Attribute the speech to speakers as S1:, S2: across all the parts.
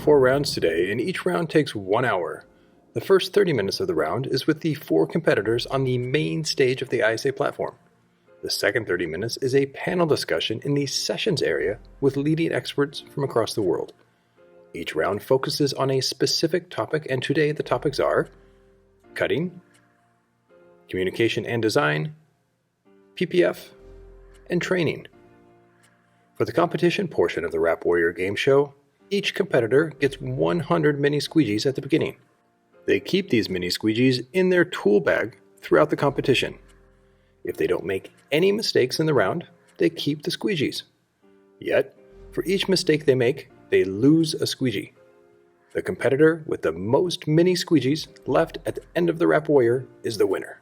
S1: 4 rounds today, and each round takes 1 hour. The first 30 minutes of the round is with the 4 competitors on the main stage of the ISA platform. The second 30 minutes is a panel discussion in the sessions area with leading experts from across the world. Each round focuses on a specific topic, and today the topics are cutting, communication and design, PPF, and training. For the competition portion of the Rap Warrior game show, each competitor gets 100 mini squeegees at the beginning. They keep these mini squeegees in their tool bag throughout the competition. If they don't make any mistakes in the round, they keep the squeegees. Yet, for each mistake they make, they lose a squeegee. The competitor with the most mini squeegees left at the end of the Rap Warrior is the winner.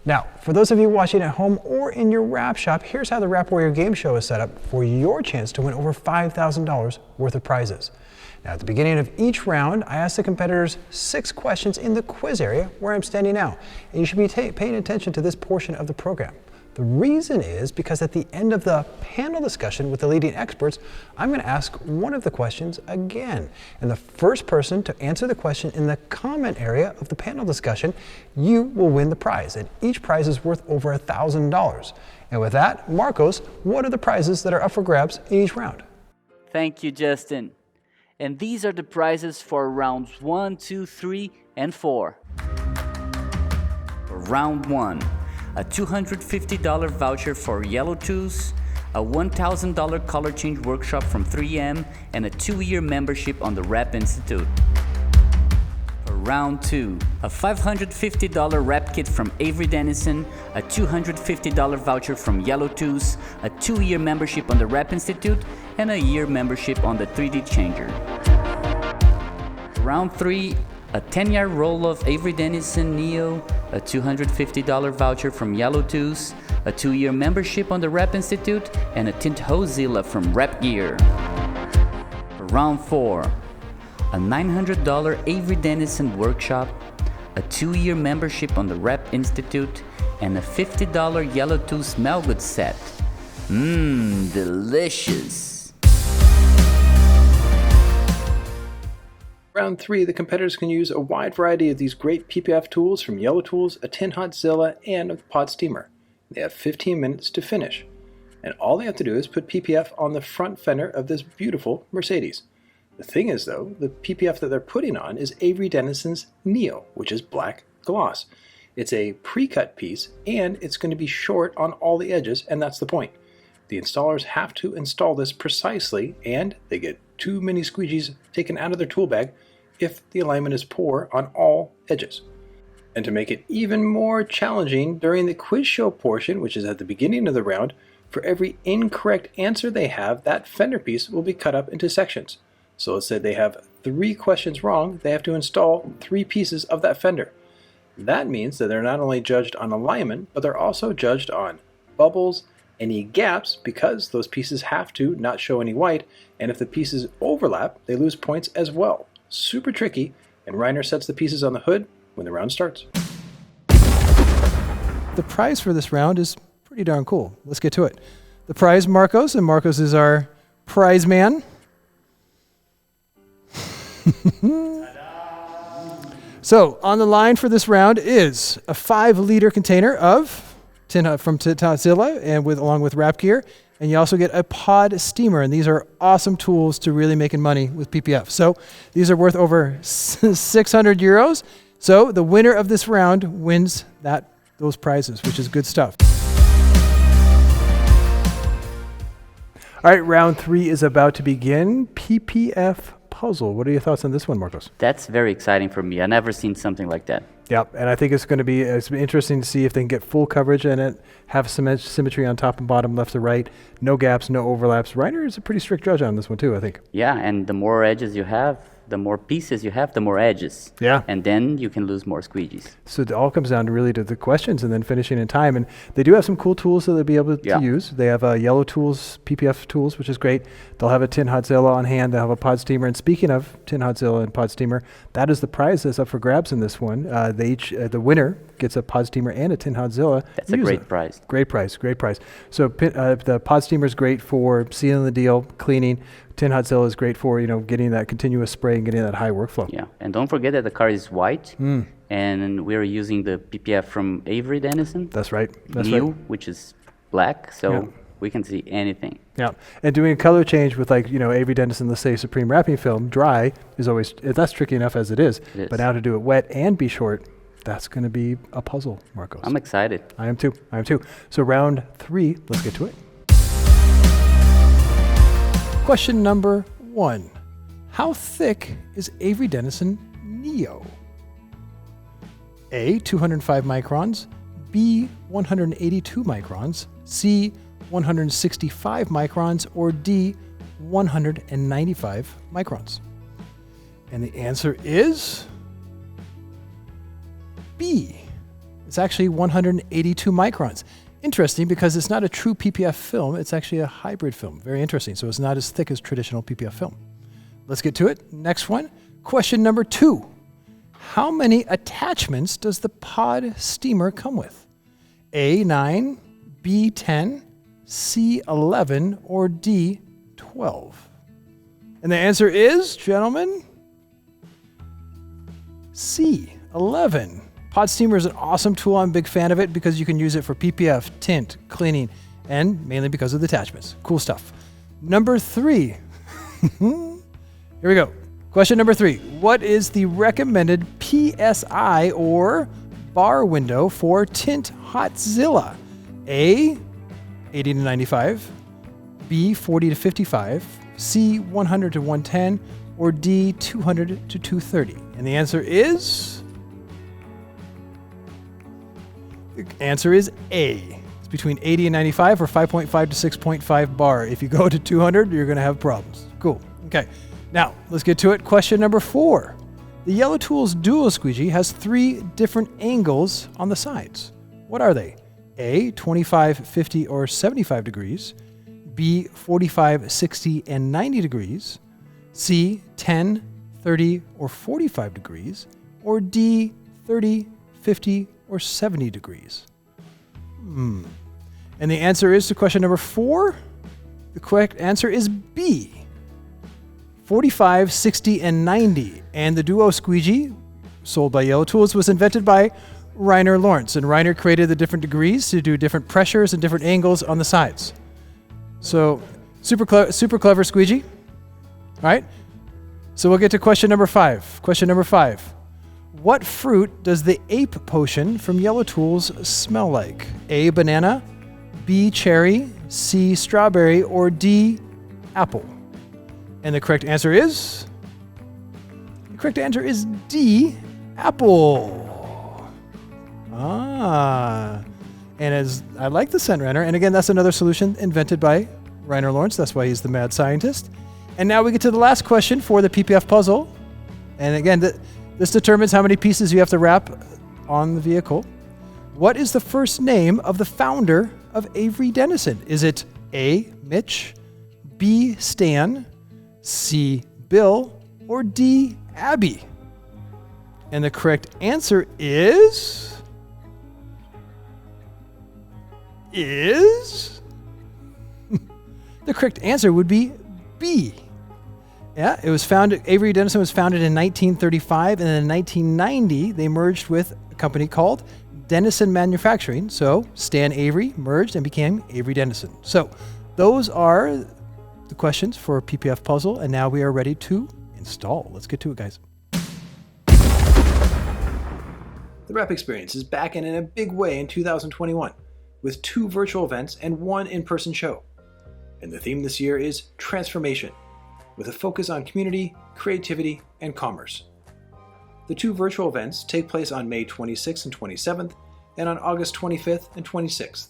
S2: Now, for those of you watching at home or in your rap shop, here's how the Rap Warrior game show is set up for your chance to win over $5,000 worth of prizes. Now, at the beginning of each round, I ask the competitors 6 questions in the quiz area where I'm standing now, and you should be paying attention to this portion of the program. The reason is because at the end of the panel discussion with the leading experts, I'm going to ask one of the questions again. And the first person to answer the question in the comment area of the panel discussion, you will win the prize. And each prize is worth over $1,000. And with that, Marcos, what are the prizes that are up for grabs in each round?
S3: Thank you, Justin. And these are the prizes for rounds 1, 2, 3, and 4. For round 1. A $250 voucher for Yellow Tools, a $1,000 color change workshop from 3M, and a 2-year membership on the Rap Institute. For round 2, a $550 rap kit from Avery Dennison, a $250 voucher from Yellow Tools, a 2-year membership on the Rap Institute, and a year membership on the 3D Changer. Round 3, a 10-yard roll of Avery Dennison Neo, a $250 voucher from Yellow Tools, a 2-year membership on the Rap Institute, and a Tinthozilla from Rap Gear. For round 4, a $900 Avery Dennison workshop, a 2-year membership on the Rap Institute, and a $50 Yellow Tools smell good set. Delicious!
S1: Round 3, the competitors can use a wide variety of these great PPF tools from Yellow Tools, a Tinthozilla, and a pod steamer. They have 15 minutes to finish. And all they have to do is put PPF on the front fender of this beautiful Mercedes. The thing is though, the PPF that they're putting on is Avery Dennison's Neo, which is black gloss. It's a pre-cut piece, and it's going to be short on all the edges, and that's the point. The installers have to install this precisely, and they get 2 mini squeegees taken out of their tool bag if the alignment is poor on all edges. And to make it even more challenging, during the quiz show portion, which is at the beginning of the round, for every incorrect answer they have, that fender piece will be cut up into sections. So let's say they have 3 questions wrong, they have to install 3 pieces of that fender. That means that they're not only judged on alignment, but they're also judged on bubbles, any gaps, because those pieces have to not show any white, and if the pieces overlap, they lose points as well. Super tricky, and Reiner sets the pieces on the hood when the round starts.
S2: The prize for this round is pretty darn cool. Let's get to it. The prize, Marcos, and Marcos is our prize man. So, on the line for this round is a 5-liter container of from Tinthozilla and along with Rap Gear, and you also get a pod steamer, and these are awesome tools to really making money with PPF. So these are worth over 600 euros. So the winner of this round wins those prizes, which is good stuff. All right, round 3 is about to begin. PPF puzzle. What are your thoughts on this one, Marcos?
S3: That's very exciting for me. I've never seen something like that.
S2: Yep, and I think it's going to be interesting to see if they can get full coverage in it, have some symmetry on top and bottom, left to right, no gaps, no overlaps. Reiner is a pretty strict judge on this one too, I think.
S3: Yeah, and the more edges you have, the more pieces you have, the more edges.
S2: Yeah.
S3: And then you can lose more squeegees.
S2: So it all comes down to really to the questions and then finishing in time. And they do have some cool tools that they'll be able to use. They have Yellow Tools, PPF tools, which is great. They'll have a Tinthozilla on hand. They'll have a pod steamer. And speaking of Tinthozilla and pod steamer, that is the prize that's up for grabs in this one. The winner gets a pod steamer and a Tinthozilla.
S3: That's a great prize.
S2: Great prize, great prize. So the pod steamer is great for sealing the deal, cleaning.
S1: Tinthozilla is great for, getting that continuous spray and getting that high workflow.
S3: Yeah, and don't forget that the car is white, and we're using the PPF from Avery Dennison.
S1: That's right.
S3: Which is black, so we can see anything.
S1: Yeah, and doing a color change with Avery Dennison, let's say Supreme wrapping film, dry is always, that's tricky enough as it is. But now to do it wet and be short, that's going to be a puzzle, Marcos.
S3: I'm excited.
S1: I am too. So round 3, let's get to it. Question number 1. How thick is Avery Dennison Neo? A, 205 microns, B, 182 microns, C, 165 microns, or D, 195 microns? And the answer is B. It's actually 182 microns. Interesting, because it's not a true PPF film, it's actually a hybrid film. Very interesting. So it's not as thick as traditional PPF film. Let's get to it. Next one. Question number 2. How many attachments does the pod steamer come with? A, 9, B, 10, C, 11, or D, 12? And the answer is, gentlemen, C, 11. Pod steamer is an awesome tool. I'm a big fan of it because you can use it for PPF, tint, cleaning, and mainly because of the attachments. Cool stuff. Number 3. Here we go. Question number 3. What is the recommended PSI or bar window for Tinthozilla? A, 80 to 95, B, 40 to 55, C, 100 to 110, or D, 200 to 230? And the answer is... The answer is A. It's between 80 and 95 or 5.5 to 6.5 bar. If you go to 200, you're going to have problems. Cool. Okay. Now, let's get to it. Question number 4. The Yellow Tools Duo Squeegee has 3 different angles on the sides. What are they? A, 25, 50, or 75 degrees. B, 45, 60, and 90 degrees. C, 10, 30, or 45 degrees. Or D, 30, 50, or 70 degrees. And the answer is to question number 4. The correct answer is B, 45, 60, and 90. And the Duo Squeegee, sold by Yellow Tools, was invented by Rainer Lawrence. And Rainer created the different degrees to do different pressures and different angles on the sides. So, super clever squeegee. All right. So we'll get to question number 5. Question number 5. What fruit does the ape potion from Yellow Tools smell like? A, banana, B, cherry, C, strawberry, or D, apple? And the correct answer is? The correct answer is D, apple. And as I like the scent runner, and again, that's another solution invented by Rainer Lawrence. That's why he's the mad scientist. And now we get to the last question for the PPF puzzle. And again, this determines how many pieces you have to wrap on the vehicle. What is the first name of the founder of Avery Dennison? Is it A, Mitch, B, Stan, C, Bill, or D, Abby? And the correct answer is... The correct answer would be B. Yeah, it was founded, Avery Dennison was founded in 1935, and in 1990, they merged with a company called Dennison Manufacturing. So Stan Avery merged and became Avery Dennison. So those are the questions for PPF puzzle, and now we are ready to install. Let's get to it, guys. The Wrap Experience is back in a big way in 2021, with 2 virtual events and 1 in-person show. And the theme this year is transformation, with a focus on community, creativity, and commerce. The 2 virtual events take place on May 26th and 27th, and on August 25th and 26th.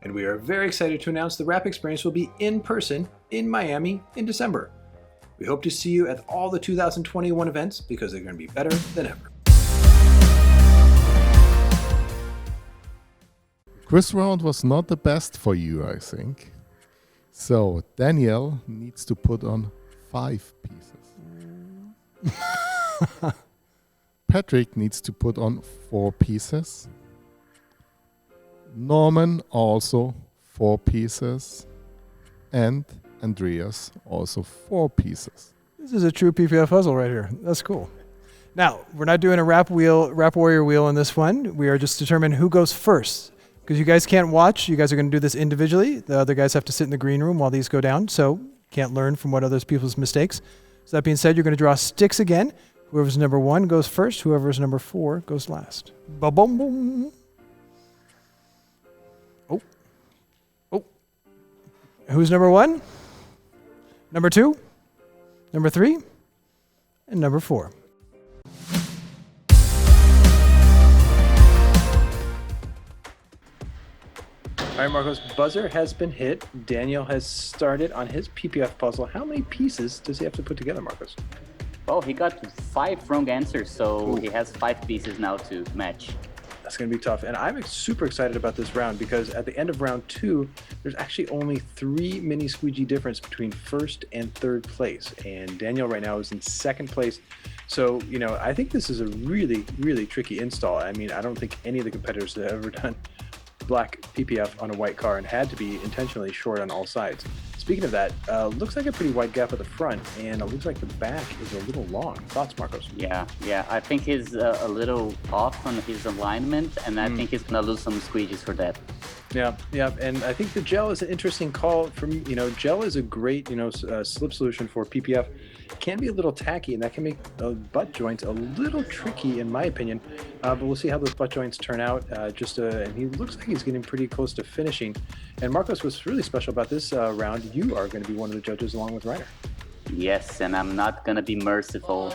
S1: And we are very excited to announce the Wrap Experience will be in person in Miami in December. We hope to see you at all the 2021 events because they're going to be better than ever.
S4: This round was not the best for you, I think. So Daniel needs to put on 5 pieces. Patrick needs to put on 4 pieces. Norman also 4 pieces. And Andreas also 4 pieces.
S2: This is a true PPF puzzle right here. That's cool. Now, we're not doing a wrap warrior wheel on this one. We are just determining who goes first. Because you guys can't watch, you guys are going to do this individually. The other guys have to sit in the green room while these go down, so can't learn from what other people's mistakes. So that being said, you're going to draw sticks again. Whoever's number 1 goes first. Whoever's number 4 goes last. Ba-boom-boom. Oh. Oh. Who's number 1? Number 2? Number 3? And number 4.
S1: All right, Marcos, buzzer has been hit. Daniel has started on his PPF puzzle. How many pieces does he have to put together, Marcos?
S3: Oh, he got 5 wrong answers, so he has 5 pieces now to match.
S1: That's going to be tough. And I'm super excited about this round because at the end of round 2, there's actually only 3 mini squeegee difference between first and third place. And Daniel right now is in second place. So, you know, I think this is a really, really tricky install. I mean, I don't think any of the competitors have ever done black PPF on a white car and had to be intentionally short on all sides. Speaking of that, looks like a pretty wide gap at the front, and it looks like the back is a little long. Thoughts, Marcos?
S3: Yeah. I think he's a little off on his alignment, and I think he's gonna lose some squeegees for that.
S1: Yeah, and I think the gel is an interesting call. From gel is a great slip solution for PPF. Can be a little tacky, and that can make the butt joints a little tricky, in my opinion. But we'll see how those butt joints turn out. And he looks like he's getting pretty close to finishing. And Marcos, what's really special about this round, you are going to be one of the judges along with Reiner.
S3: Yes, and I'm not gonna be merciful.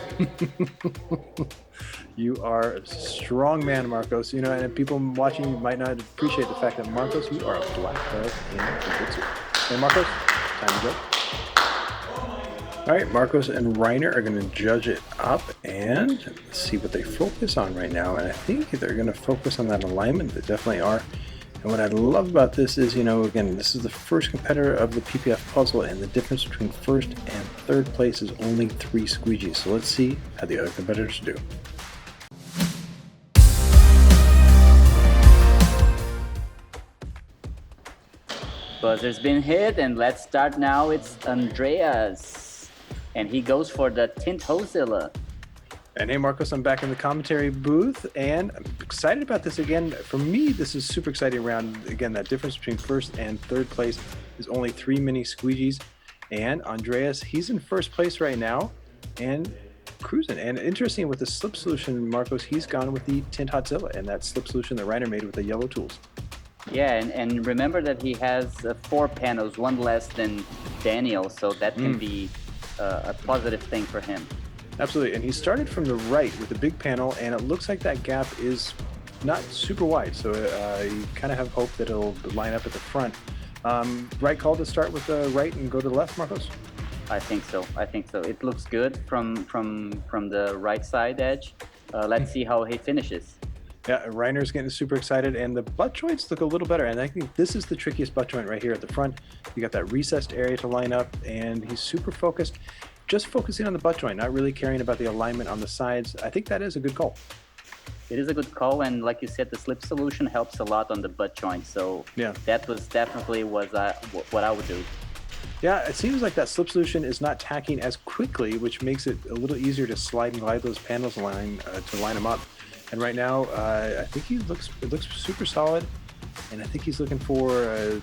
S1: You are a strong man, Marcos. And people watching might not appreciate the fact that Marcos, you are a black belt in jiu-jitsu. And Marcos, time to go. All right, Marcos and Reiner are going to judge it up and see what they focus on right now. And I think they're going to focus on that alignment. They definitely are. And what I love about this is, again, this is the first competitor of the PPF puzzle, and the difference between first and third place is only 3 squeegees. So let's see how the other competitors do.
S3: Buzzer's been hit, and let's start now. It's Andreas. And he goes for the Tinthozilla.
S1: And hey, Marcos, I'm back in the commentary booth, and I'm excited about this again. For me, this is super exciting round. Again, that difference between first and third place is only 3 mini squeegees. And Andreas, he's in first place right now and cruising. And interesting with the slip solution, Marcos, he's gone with the Tinthozilla and that slip solution that Reiner made with the yellow tools.
S3: Yeah, and remember that he has 4 panels, 1 less than Daniel, so that can be a positive thing for him.
S1: Absolutely, and he started from the right with a big panel, and it looks like that gap is not super wide, so you kind of have hope that it'll line up at the front. Right call to start with the right and go to the left, Marcos?
S3: I think so. It looks good from the right side edge. Let's see how he finishes.
S1: Yeah, Reiner's getting super excited, and the butt joints look a little better, and I think this is the trickiest butt joint right here at the front. You got that recessed area to line up, and he's super focused, just focusing on the butt joint, not really caring about the alignment on the sides. I think that is a good call.
S3: It is a good call, and like you said, the slip solution helps a lot on the butt joint, so yeah, that was definitely what I would do.
S1: Yeah, it seems like that slip solution is not tacking as quickly, which makes it a little easier to slide and glide those panels to line them up. And right now, I think it looks super solid, and I think he's looking for a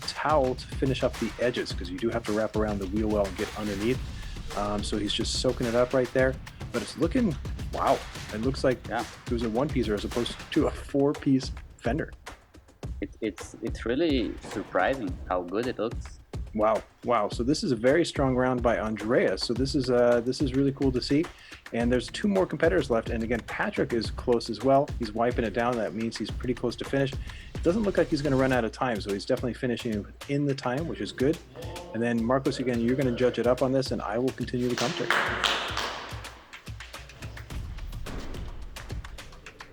S1: towel to finish up the edges, because you do have to wrap around the wheel well and get underneath. So he's just soaking it up right there. But it's looking, wow, it looks like it was a 1-piecer as opposed to a 4-piece fender.
S3: It's really surprising how good it looks.
S1: Wow. So this is a very strong round by Andreas. So this is really cool to see. And there's 2 more competitors left. And again, Patrick is close as well. He's wiping it down. That means he's pretty close to finish. It doesn't look like he's going to run out of time. So he's definitely finishing in the time, which is good. And then Marcos, again, you're going to judge it up on this, and I will continue the commentary.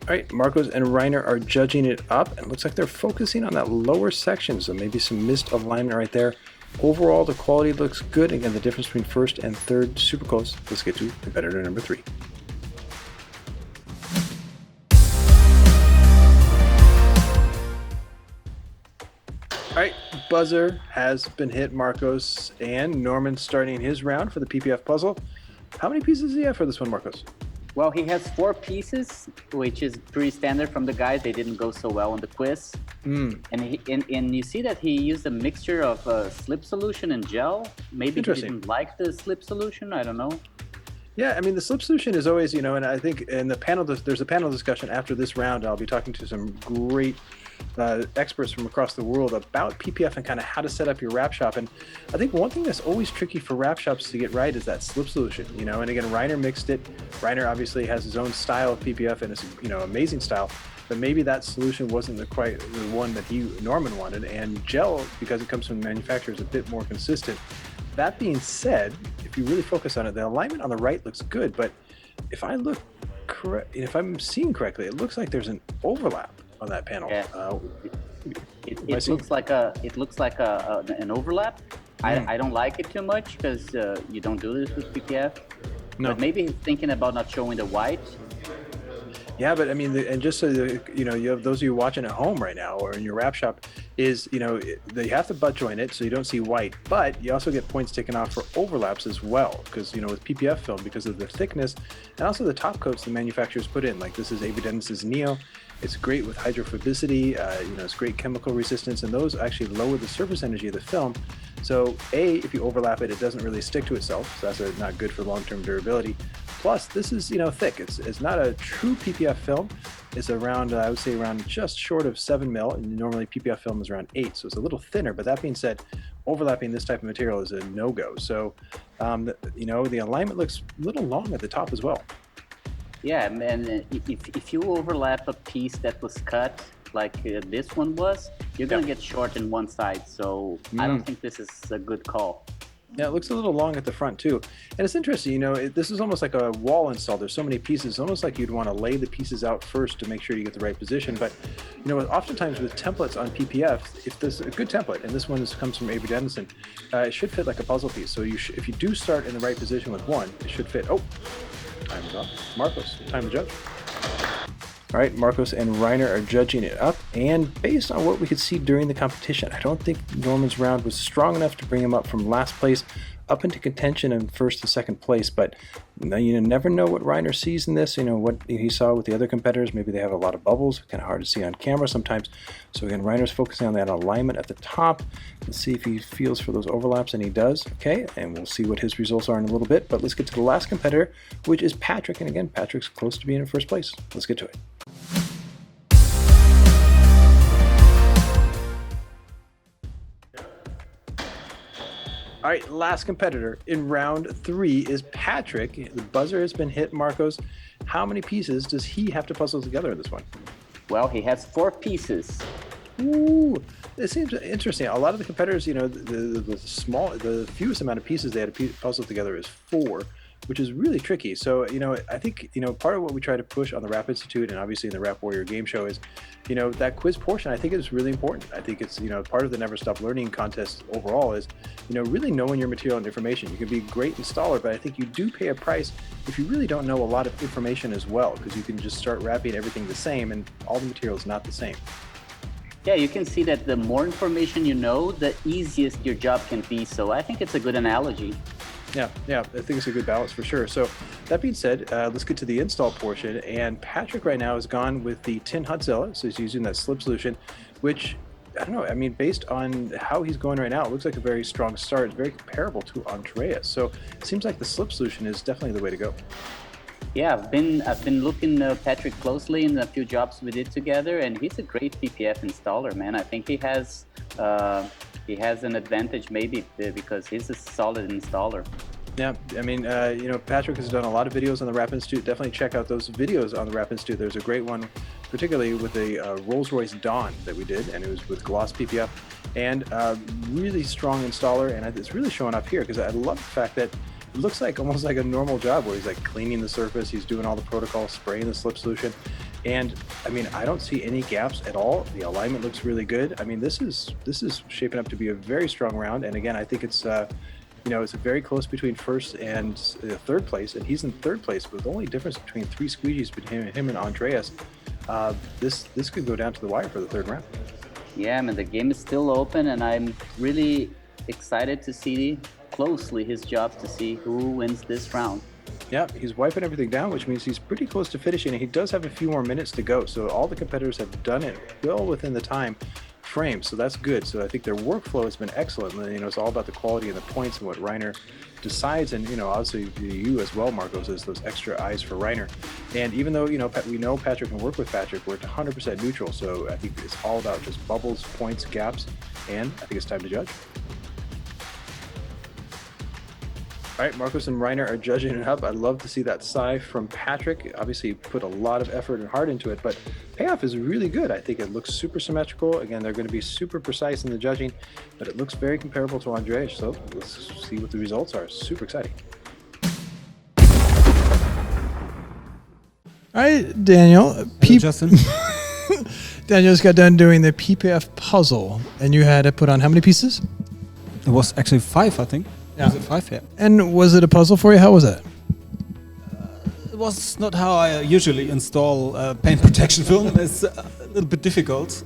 S1: All right, Marcos and Reiner are judging it up. It looks like they're focusing on that lower section. So maybe some missed alignment right there. Overall, the quality looks good. Again, the difference between first and third, super close. Let's get to competitor number 3. All right, buzzer has been hit, Marcos, and Norman's starting his round for the PPF puzzle. How many pieces does he have for this one, Marcos?
S3: Well, he has 4 pieces, which is pretty standard from the guys. They didn't go so well on the quiz. And you see that he used a mixture of slip solution and gel. Maybe he didn't like the slip solution. I don't know.
S1: Yeah, I mean, the slip solution is always, and I think in the panel, there's a panel discussion after this round. I'll be talking to some great experts from across the world about PPF and kind of how to set up your wrap shop. And I think one thing that's always tricky for wrap shops to get right is that slip solution, and again, Reiner mixed it. Reiner obviously has his own style of PPF and it's, amazing style, but maybe that solution wasn't quite the one that Norman wanted. And gel, because it comes from the manufacturer, is a bit more consistent. That being said, if you really focus on it, the alignment on the right looks good, but if I look correct, if I'm seeing correctly, it looks like there's an overlap on that panel.
S3: Yeah. It looks like an overlap. I don't like it too much because you don't do this with PPF. No. But maybe he's thinking about not showing the white.
S1: Yeah, but I mean, and just so you have those of you watching at home right now or in your wrap shop, is they have to butt joint it so you don't see white, but you also get points taken off for overlaps as well, because with PPF film, because of the thickness and also the top coats the manufacturers put in. Like this is Evidence's Neo. It's great with hydrophobicity, it's great chemical resistance, and those actually lower the surface energy of the film. So if you overlap it, it doesn't really stick to itself, so that's not good for long-term durability. Plus, this is, thick. It's not a true PPF film. It's around, I would say around just short of 7 mil, and normally PPF film is around 8, so it's a little thinner, but that being said, overlapping this type of material is a no-go. So, the alignment looks a little long at the top as well.
S3: Yeah, and if you overlap a piece that was cut like this one was, you're going to get short in one side. So I don't think this is a good call.
S1: Yeah, it looks a little long at the front too. And it's interesting, this is almost like a wall install. There's so many pieces, it's almost like you'd want to lay the pieces out first to make sure you get the right position. But, oftentimes with templates on PPF, if there's a good template, and this one comes from Avery Dennison, it should fit like a puzzle piece. So if you do start in the right position with one, it should fit. Oh, time's up. Marcos, time to judge. All right, Marcos and Reiner are judging it up, and based on what we could see during the competition, I don't think Norman's round was strong enough to bring him up from last place up into contention in first and second place. But you never know what Reiner sees in this, what he saw with the other competitors. Maybe they have a lot of bubbles, kind of hard to see on camera sometimes. So again, Reiner's focusing on that alignment at the top. Let's see if he feels for those overlaps, and he does. Okay, and we'll see what his results are in a little bit. But let's get to the last competitor, which is Patrick. And again, Patrick's close to being in first place. Let's get to it. All right, last competitor in round 3 is Patrick. The buzzer has been hit, Marcos. How many pieces does he have to puzzle together in this one?
S3: Well, he has 4 pieces.
S1: Ooh, it seems interesting. A lot of the competitors, the fewest amount of pieces they had to puzzle together is 4, which is really tricky. So, I think, part of what we try to push on the Rap Institute and obviously in the Rap Warrior game show is, that quiz portion, I think is really important. I think it's, part of the Never Stop Learning contest overall is, really knowing your material and information. You can be a great installer, but I think you do pay a price if you really don't know a lot of information as well, because you can just start wrapping everything the same and all the material is not the same.
S3: Yeah, you can see that the more information you know, the easiest your job can be. So I think it's a good analogy.
S1: Yeah, I think it's a good balance for sure. So that being said, let's get to the install portion. And Patrick right now has gone with the Tinthozilla, so he's using that slip solution, which, I don't know, I mean, based on how he's going right now, it looks like a very strong start. It's very comparable to Andreas. So it seems like the slip solution is definitely the way to go.
S3: Yeah, I've been looking Patrick closely in a few jobs we did together, and he's a great PPF installer, man. I think he has an advantage maybe because he's a solid installer.
S1: Yeah, I mean, Patrick has done a lot of videos on the Rap Institute. Definitely check out those videos on the Rap Institute. There's a great one, particularly with the Rolls-Royce Dawn that we did, and it was with gloss PPF, and really strong installer, and it's really showing up here because I love the fact that it looks like almost like a normal job where he's like cleaning the surface, he's doing all the protocols, spraying the slip solution, and I mean, I don't see any gaps at all. The alignment looks really good. I mean, this is shaping up to be a very strong round, and again, I think it's it's very close between first and third place, and he's in third place with only difference between 3 squeegees between him and Andreas. This could go down to the wire for the third round.
S3: Yeah, man, the game is still open, and I'm really excited to see closely his job to see who wins this round.
S1: Yeah, he's wiping everything down, which means he's pretty close to finishing, and he does have a few more minutes to go. So all the competitors have done it well within the time frame, so that's good. So I think their workflow has been excellent. You know, it's all about the quality and the points and what Reiner decides, and you know, obviously you as well, Marcos, is those extra eyes for Reiner. And even though, you know, we know Patrick can work with Patrick, we're 100% neutral. So I think it's all about just bubbles, points, gaps, and I think it's time to judge. All right, Marcos and Reiner are judging it up. I'd love to see that sigh from Patrick. Obviously, he put a lot of effort and heart into it, but payoff is really good. I think it looks super symmetrical. Again, they're going to be super precise in the judging, but it looks very comparable to Andreas. So let's see what the results are. Super exciting.
S2: All right, Daniel.
S5: Hello, Justin.
S2: Daniel just got done doing the PPF puzzle, and you had to put on how many pieces?
S5: It was actually 5, I think.
S2: Yeah.
S5: Was it 5? Yeah.
S2: And was it a puzzle for you? How was that?
S5: It was not how I usually install paint protection film. It's a little bit difficult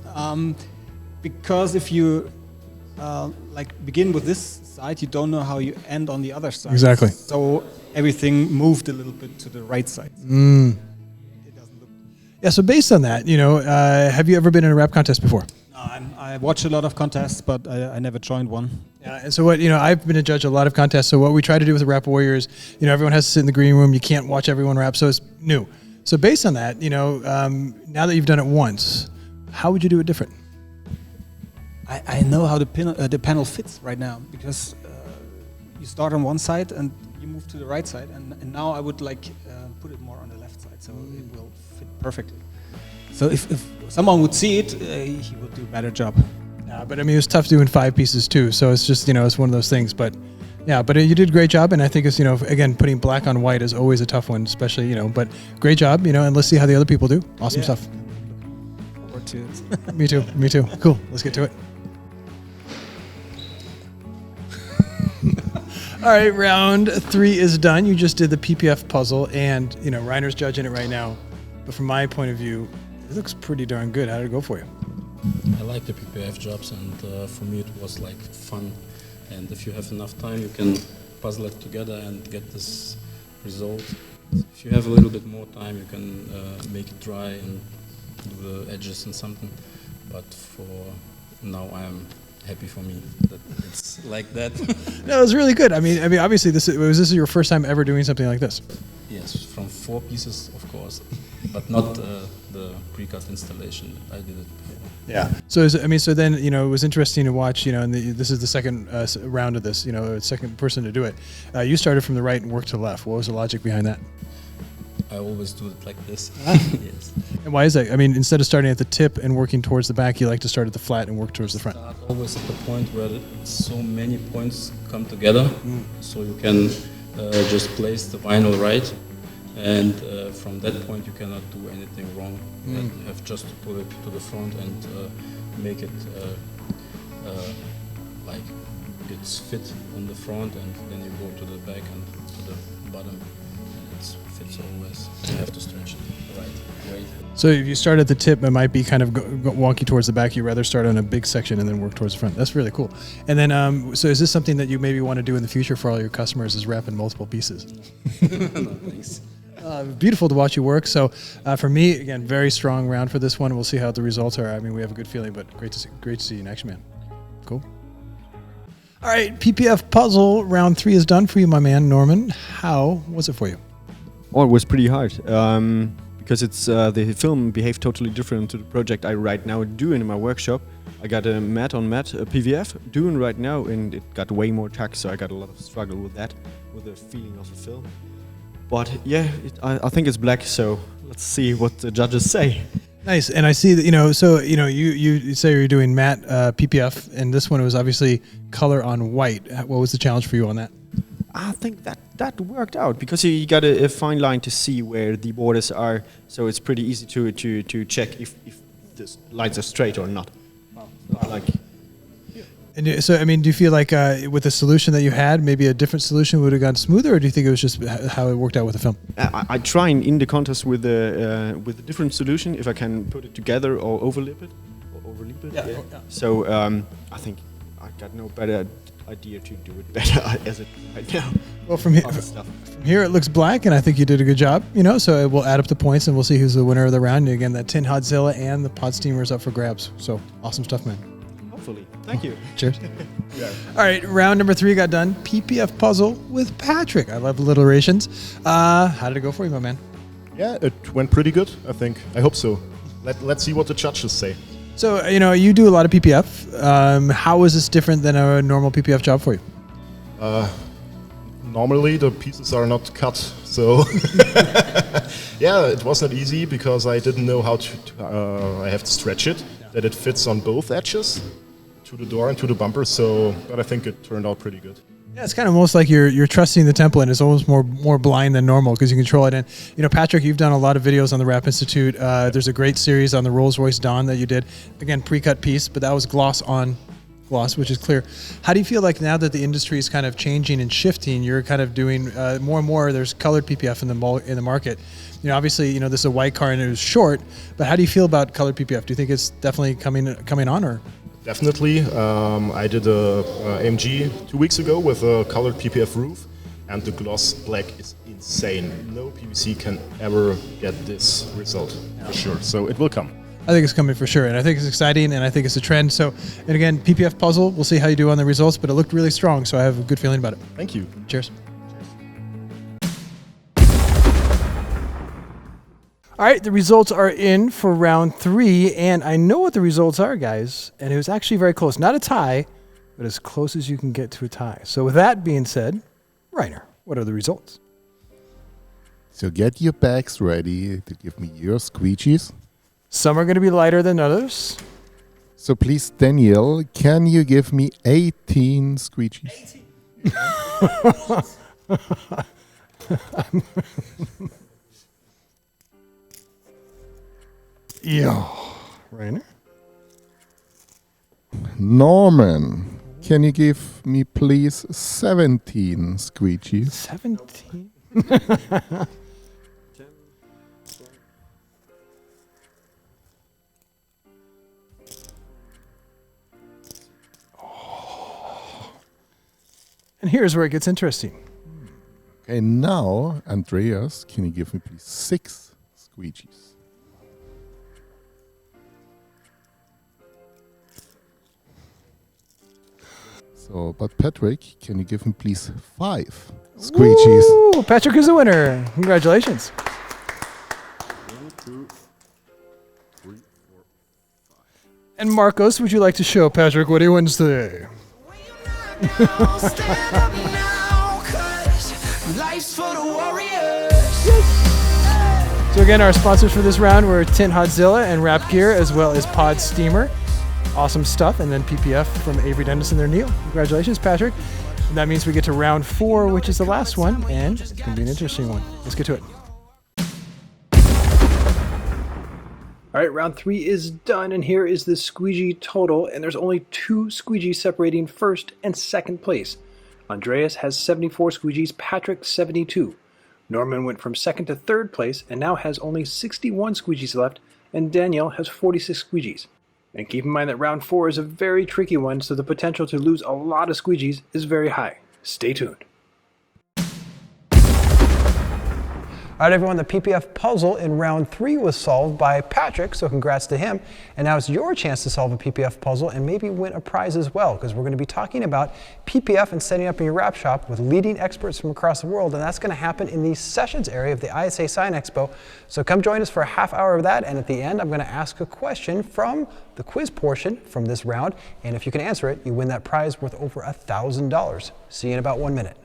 S5: because if you like begin with this side, you don't know how you end on the other side.
S2: Exactly.
S5: So everything moved a little bit to the right side. It doesn't look.
S2: Yeah. So based on that, you know, have you ever been in a rap contest before?
S5: I watch a lot of contests, but I never joined one.
S2: Yeah, and so what, you know, I've been a judge at a lot of contests. So what we try to do with the Rap Warriors, you know, everyone has to sit in the green room. You can't watch everyone rap, so it's new. So based on that, you know, now that you've done it once, how would you do it different?
S5: I know how the panel fits right now because you start on one side and you move to the right side, and now I would like put it more on the left side so it will fit perfectly. So if someone would see it, he would do a better job.
S2: Yeah, but I mean, it was tough doing 5 pieces too. So it's just, you know, it's one of those things. But yeah, but you did a great job. And I think it's, you know, again, putting black on white is always a tough one, especially, you know, but great job, you know, and let's see how the other people do. Awesome stuff.
S5: Looking forward to it.
S2: Me too. Me too. Cool. Let's get to it. All right, round 3 is done. You just did the PPF puzzle, and, you know, Reiner's judging it right now. But from my point of view, it looks pretty darn good. How did it go for you?
S6: I like the PPF jobs, and for me it was like fun. And if you have enough time, you can puzzle it together and get this result. If you have a little bit more time, you can make it dry and do the edges and something. But for now, I am happy for me that it's like that.
S2: No, it was really good. I mean, obviously, this is your first time ever doing something like this.
S6: Yes, from 4 pieces, of course, but not the precut installation. I did it before.
S2: Yeah. So so then, you know, it was interesting to watch. You know, and this is the second round of this. You know, second person to do it. You started from the right and worked to the left. What was the logic behind that?
S6: I always do it like this. Yes.
S2: And why is that? I mean, instead of starting at the tip and working towards the back, you like to start at the flat and work towards the front.
S6: Start always at the point where so many points come together, so you can just place the vinyl right, and from that point you cannot do anything wrong. You have just to put it to the front and make it like it's fit on the front, and then you go to the back and to the bottom, and it fits always. You have to stretch it the right way.
S2: So if you start at the tip, it might be kind of wonky towards the back. You'd rather start on a big section and then work towards the front. That's really cool. And then, so is this something that you maybe want to do in the future for all your customers, is wrap in multiple pieces?
S6: No, thanks.
S2: Beautiful to watch you work. So for me, again, very strong round for this one. We'll see how the results are. I mean, we have a good feeling, but great to see you in action, man. Cool. All right, PPF puzzle round 3 is done for you, my man, Norman. How was it for you?
S7: Oh, it was pretty hard. Because it's the film behaved totally different to the project I right now do in my workshop. I got a matte on matte PVF doing right now, and it got way more tuck, so I got a lot of struggle with that, with the feeling of the film. But yeah, I think it's black, so let's see what the judges say.
S2: Nice. And I see that, you know, so, you know, you say you're doing matte PPF, and this one was obviously color on white. What was the challenge for you on that?
S7: I think that worked out, because you got a fine line to see where the borders are, so it's pretty easy to check if the lines are straight or not. Wow. Like.
S2: And so, I mean, do you feel like with the solution that you had, maybe a different solution would have gone smoother, or do you think it was just how it worked out with the film?
S7: I try in the contest with a different solution, if I can put it together or overlap it, or overleap it.
S5: Yeah.
S7: So I think I got no better idea to do it better as it right now.
S2: Well, from here it looks black, and I think you did a good job. So we'll add up the points, and we'll see who's the winner of the round. And again, that Tinthozilla and the pod steamer is up for grabs. So awesome stuff, man.
S7: Hopefully. Thank you.
S2: Cheers. All right, round number 3 got done. PPF puzzle with Patrick. I love alliterations. How did it go for you, my man?
S8: Yeah, it went pretty good, I think. I hope so. Let's see what the judges say.
S2: So, you do a lot of PPF. How is this different than a normal PPF job for you?
S8: Normally the pieces are not cut, so yeah, it was not easy because I didn't know how to. I have to stretch it, that it fits on both edges, to the door and to the bumper. But I think it turned out pretty good.
S2: Yeah, it's kind of almost like you're trusting the template, and it's almost more blind than normal because you control it. And Patrick, you've done a lot of videos on the Wrap Institute. There's a great series on the Rolls-Royce Dawn that you did. Again, pre-cut piece, but that was gloss on gloss, which is clear. How do you feel like now that the industry is kind of changing and shifting, you're kind of doing more and more? There's colored PPF in the market. Obviously, this is a white car and it was short, but how do you feel about colored PPF? Do you think it's definitely coming on, or?
S8: Definitely. I did a AMG 2 weeks ago with a colored PPF roof, and the gloss black is insane. No PVC can ever get this result, for sure. So it will come.
S2: I think it's coming for sure, and I think it's exciting, and I think it's a trend. So, and again, PPF puzzle, we'll see how you do on the results, but it looked really strong, so I have a good feeling about it.
S8: Thank you.
S2: Cheers. All right, the results are in for round 3, and I know what the results are, guys, and it was actually very close. Not a tie, but as close as you can get to a tie. So with that being said, Reiner, what are the results?
S4: So get your bags ready to give me your squeegees.
S2: Some are going to be lighter than others.
S4: So please, Daniel, can you give me 18 squeegees?
S2: 18. Yeah. Reiner?
S4: Norman, can you give me please 17 squeegees?
S2: 17? And here's where it gets interesting.
S4: Okay, now, Andreas, can you give me please 6 squeegees? So, but Patrick, can you give me please 5 squeegees?
S2: Ooh, Patrick is the winner. Congratulations.
S4: 1, 2, 3, 4, 5.
S2: And Marcos, would you like to show Patrick what he wins today? So again, our sponsors for this round were Tinthozilla and Wrap Gear, as well as Pod Steamer. Awesome stuff. And then PPF from Avery Dennison there, Neil. Congratulations, Patrick. And that means we get to round 4, which is the last one, and it's going to be an interesting one. Let's get to it. All right, round 3 is done, and here is the squeegee total, and there's only 2 squeegees separating first and second place. Andreas has 74 squeegees, Patrick 72. Norman went from second to third place and now has only 61 squeegees left, and Danielle has 46 squeegees. And keep in mind that round 4 is a very tricky one, so the potential to lose a lot of squeegees is very high. Stay tuned. All right, everyone, the PPF puzzle in round 3 was solved by Patrick, so congrats to him. And now it's your chance to solve a PPF puzzle and maybe win a prize as well, because we're going to be talking about PPF and setting up in your wrap shop with leading experts from across the world, and that's going to happen in the sessions area of the ISA Sign Expo. So come join us for a half hour of that, and at the end, I'm going to ask a question from the quiz portion from this round, and if you can answer it, you win that prize worth over $1,000. See you in about 1 minute.